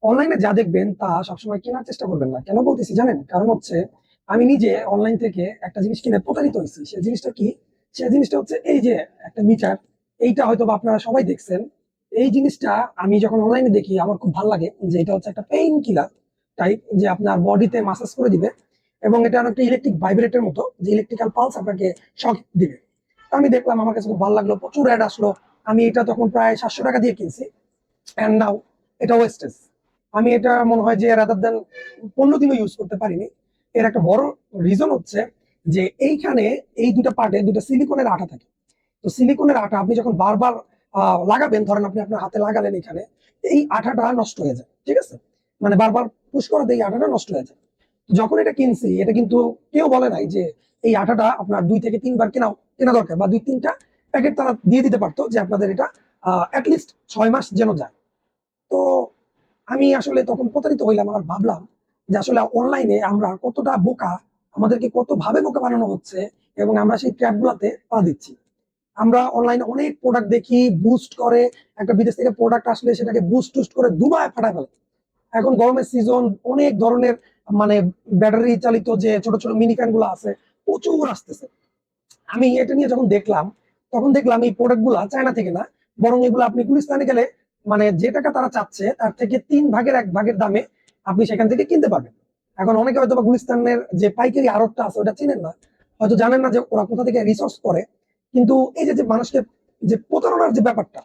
অনলাইনে যা দেখবেন তা সবসময় কেনার চেষ্টা করবেন না। কেন বলতেছি জানেন? কারণ হচ্ছে আমি নিজে অনলাইন থেকে একটা জিনিস কিনে প্রতারিত হয়েছি। সেই জিনিসটা কি? সেই জিনিসটা হচ্ছে এই যে একটা মিটার। এইটা হয়তো বা আপনারা সবাই দেখছেন। এই জিনিসটা আমি যখন অনলাইনে দেখি আমার খুব ভালো লাগে যে এটা হচ্ছে একটা পেইন কিলার টাইপ, যে আপনার বডিতে মাসাজ করে দিবে এবং এটা একটা ইলেকট্রিক ভাইব্রেটরের মতো, যে ইলেকট্রিক্যাল পালস আপনাকে শক দিবে। তো আমি দেখলাম, আমার কাছে খুব ভালো লাগলো, প্রচুর অ্যাড আসলো। আমি এটা তখন প্রায় 700 টাকা দিয়ে কিনছি। অ্যান্ড নাও এটা ওয়েস্টেজ। আমি এটা মনে হয় যে রাদার দেন 15 দিনও ইউজ করতে পারিনি। এর একটা বড় রিজন হচ্ছে যে এইখানে এই দুটা পার্টে দুটা সিলিকনের আঠা থাকে। তো সিলিকনের আঠা আপনি যখন বারবার লাগাবেন, ধরেন আপনি আপনার হাতে লাগালেন, এখানে এই আঠাটা নষ্ট হয়ে যায়। ঠিক আছে, মানে বারবার পুশ করাতে এই আঠাটা নষ্ট হয়ে যায়। যখন এটা কিনছি, এটা কিন্তু কেউ বলে নাই যে এই আঠাটা আপনার 2 থেকে 3 বার কেনা দরকার, বা 2-3টা প্যাকেট তারা দিয়ে দিতে পারতো যে আপনাদের এটা অ্যাটলিস্ট 6 মাস যেন যায়। তো আমি আসলে তখন প্রতারিত হইলাম আর ভাবলাম যে আসলে অনলাইনে আমরা কতটা বোকা, আমাদেরকে কত ভাবে বোকা বানানো হচ্ছে, এবং আমরা সেই ট্র্যাপ গুলাতে পা দিচ্ছি। আমরা অনলাইনে অনেক প্রোডাক্ট দেখি, বুস্ট করে, একটা বিদেশ থেকে প্রোডাক্ট আসলে সেটাকে বুস্ট টুস্ট করে দুবায় ফাটায় ফেলে। এখন গরমের সিজন, অনেক ধরনের মানে ব্যাটারি চালিত যে ছোট ছোট মিনি ফ্যান গুলো আছে, প্রচুর আসতেছে। আমি এটা নিয়ে যখন দেখলাম, তখন দেখলাম এই প্রোডাক্ট গুলা চায়না থেকে না, বরং এগুলো আপনি গুলিস্তানে গেলে মানে যে টাকা তারা চাচ্ছে তার থেকে 1/3 দামে আপনি সেখান থেকে কিনতে পারবেন। এখন অনেকে হয়তো বা গুলিস্তানের যে পাইকারি আড়তটা আছে ওটা চিনেন না, হয়তো জানেন না যে ওরা কোথা থেকে রিসোর্স করে। কিন্তু এই যে যে মানুষকে যে প্রতারণার যে ব্যাপারটা,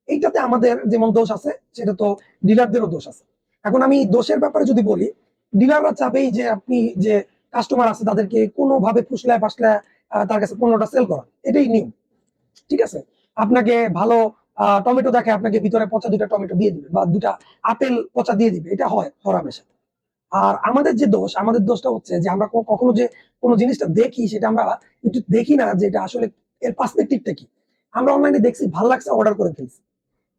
এইটাতে আমাদের যেমন দোষ আছে, সেটা তো ডিলারদেরও দোষ আছে। এখন আমি দোষের ব্যাপারে যদি বলি, ডিলাররা চাবেই যে আপনি যে কাস্টমার আছে তাদেরকে কোনোভাবে ফুসলায় ফাসলায় তার কাছে পণ্যটা সেল করা, এটাই নিয়ম। ঠিক আছে, আপনাকে ভালো টমেটো দেখে আপনাকে ভিতরে পচা 2টা টমেটো দিয়ে দিবে, বা 2টা আপেল পচা দিয়ে দিবে, এটা হয় হরামেশা। আর আমাদের দোষটা হচ্ছে যে আমরা কখনো যে কোনো জিনিসটা দেখি, সেটা আমরা একটু দেখি না যে এটা আসলে এর পার্সপেক্টিভটা কি। আমরা অনলাইনে দেখছি, ভালো লাগছে, অর্ডার করে ফেলছি।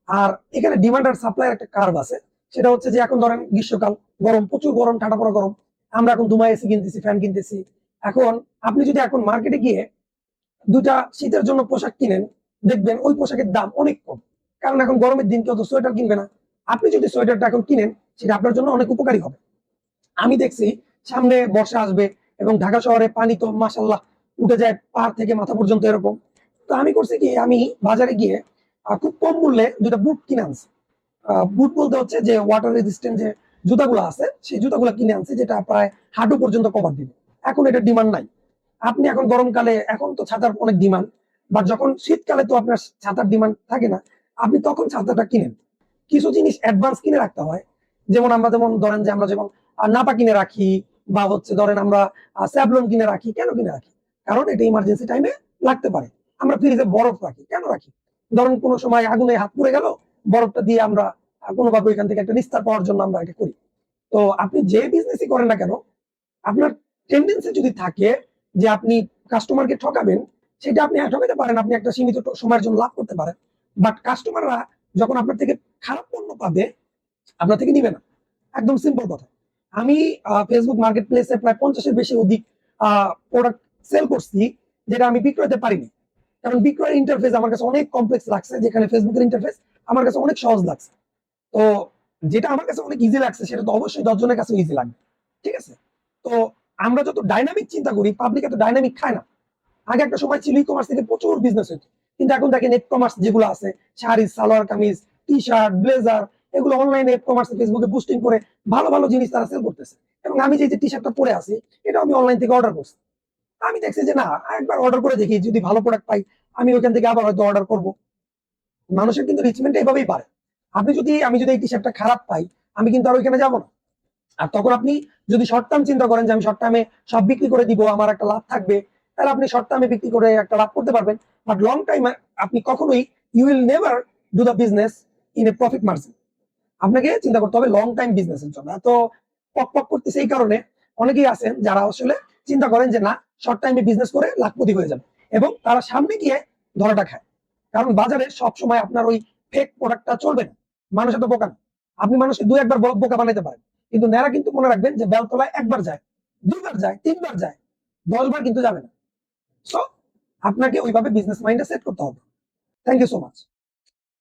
আর এখানে ডিমান্ড আর সাপ্লাইয়ের একটা কার্ভ আছে। সেটা হচ্ছে যে এখন ধরেন গ্রীষ্মকাল, গরম, প্রচুর গরম, ঠান্ডা পড়া গরম, আমরা এখন দুমায় এসি কিনতেছি, ফ্যান কিনতেছি। এখন আপনি যদি এখন মার্কেটে গিয়ে 2টা শীতের জন্য পোশাক কিনেন, দেখবেন ওই পোশাকের দাম অনেক কম। কারণ এখন গরমের দিন কেউ তো সোয়েটার কিনবে না। আপনি যদি সোয়েটারটা এখন কিনেন, সেটা আপনার জন্য অনেক উপকারী হবে। আমি দেখছি সামনে বর্ষা আসবে এবং ঢাকা শহরে পানি তো মাসাল্লাহ উঠে যায় পা থেকে মাথা পর্যন্ত এরকম। তো আমি করছি কি, আমি বাজারে গিয়ে খুব কম মূল্যে 2টা বুট কিনে আনছি। বুট বলতে হচ্ছে যে ওয়াটার রেজিস্ট্যান্ট যে জুতাগুলো আছে, সেই জুতাগুলো কিনে আনছি, যেটা প্রায় হাঁটু পর্যন্ত কভার দিবে। এখন এটা ডিমান্ড নাই। আপনি এখন গরমকালে এখন তো ছাতার অনেক ডিমান্ড, বাট যখন শীতকালে তো আপনার ছাতার ডিমান্ড থাকে না, আপনি তখন ছাতাটা কিনেন। কিছু জিনিস অ্যাডভান্স কিনে রাখতে হয়। যেমন ধরেন যে আমরা যেমন নাপা কিনে রাখি, বা হচ্ছে ধরেন আমরা স্যাভলন কিনে রাখি। কেন কিনে রাখি? কারণ এটা ইমার্জেন্সি টাইমে লাগতে পারে। আমরা ফ্রিজে বরফ রাখি, কেন রাখি? ধরেন কোনো সময় আগুনে হাত পুড়ে গেল, বরফটা দিয়ে আমরা কোনোভাবে ওইখান থেকে একটা নিস্তার পাওয়ার জন্য আমরা এটা করি। তো আপনি যে বিজনেসই করেন না কেন, আপনার টেন্ডেন্সি যদি থাকে যে আপনি কাস্টমারকে ঠকাবেন, সেটা আপনি ঠকাতে পারেন, আপনি একটা সীমিত সময়ের জন্য লাভ করতে পারেন। বাট কাস্টমাররা যখন আপনার থেকে খারাপ পণ্য পাবে, আপনার থেকে নিবে না। একদম সিম্পল কথা। আমি ফেসবুক মার্কেট প্লেসে প্রায় 50-এর বেশি অধিক প্রোডাক্ট সেল করছি, যেটা আমি বিক্রয়তে পারিনি। কারণ বিক্রয়ের ইন্টারফেস আমার কাছে অনেক কমপ্লেক্স লাগছে, যেখানে ফেসবুকের ইন্টারফেস আমার কাছে অনেক সহজ লাগছে। তো যেটা আমার কাছে অনেক ইজি লাগছে, সেটা তো অবশ্যই 10 জনের কাছে ইজি লাগবে। ঠিক আছে, তো আমরা যত ডাইনামিক চিন্তা করি, পাবলিক এত ডাইনামিক খায় না। আগে একটা সময় ছিল ই কমার্স থেকে প্রচুর বিজনেস হতো, কিন্তু এখন দেখেন নেট কমার্স যেগুলো আছে, sari, salwar kameez, T shirt, blazer, এগুলো অনলাইনে কমার্সে ফেসবুকে বুস্টিং করে ভালো ভালো জিনিস তারা সেল করতেছে। এবং আমি যে টি শার্টটা পরে আছি, এটা আমি অনলাইন থেকে অর্ডার করছি। আমি দেখছি যে না, একবার অর্ডার করে দেখি, যদি ভালো প্রোডাক্ট পাই আমি ওইখান থেকে আবার হয়তো অর্ডার করবো। মানুষের কিন্তু রিচমেন্ট এভাবেই পারে। আমি যদি এই টি শার্টটা খারাপ পাই, আমি কিন্তু আর ওইখানে যাবো না। আর তখন আপনি যদি শর্ট টার্ম চিন্তা করেন যে আমি শর্ট টার্মে সব বিক্রি করে দিব, আমার একটা লাভ থাকবে, তাহলে আপনি শর্ট টার্মে বিক্রি করে একটা লাভ করতে পারবেন। বাট লং টাইমে আপনি কখনোই, you will never do the business in a profit margin. আপনাকে চিন্তা করতে হবে লং টাইম বিজনেসের জন্য। এত পক পক করতেছে এই কারণে অনেকেই আছেন যারা আসলে চিন্তা করেন যে না, শর্ট টাইমে বিজনেস করে লাখপতি হয়ে যাবে, এবং তারা সামনে গিয়ে ধরাটা খায়। কারণ বাজারে সব সময় আপনার ওই ফেক প্রোডাক্টটা চলবে না। মানুষ এত বোকা না। আপনি মানুষকে 2-1 বার বোকা বানাইতে পারেন, কিন্তু ন্যাড়া কিন্তু মনে রাখবেন যে বেলতলায় 1 বার যায়, 2 বার যায়, 3 বার যায়, 10 বার কিন্তু যাবে না। সো আপনাকে ওইভাবে বিজনেস মাইন্ডে সেট করতে হবে। Thank you so much.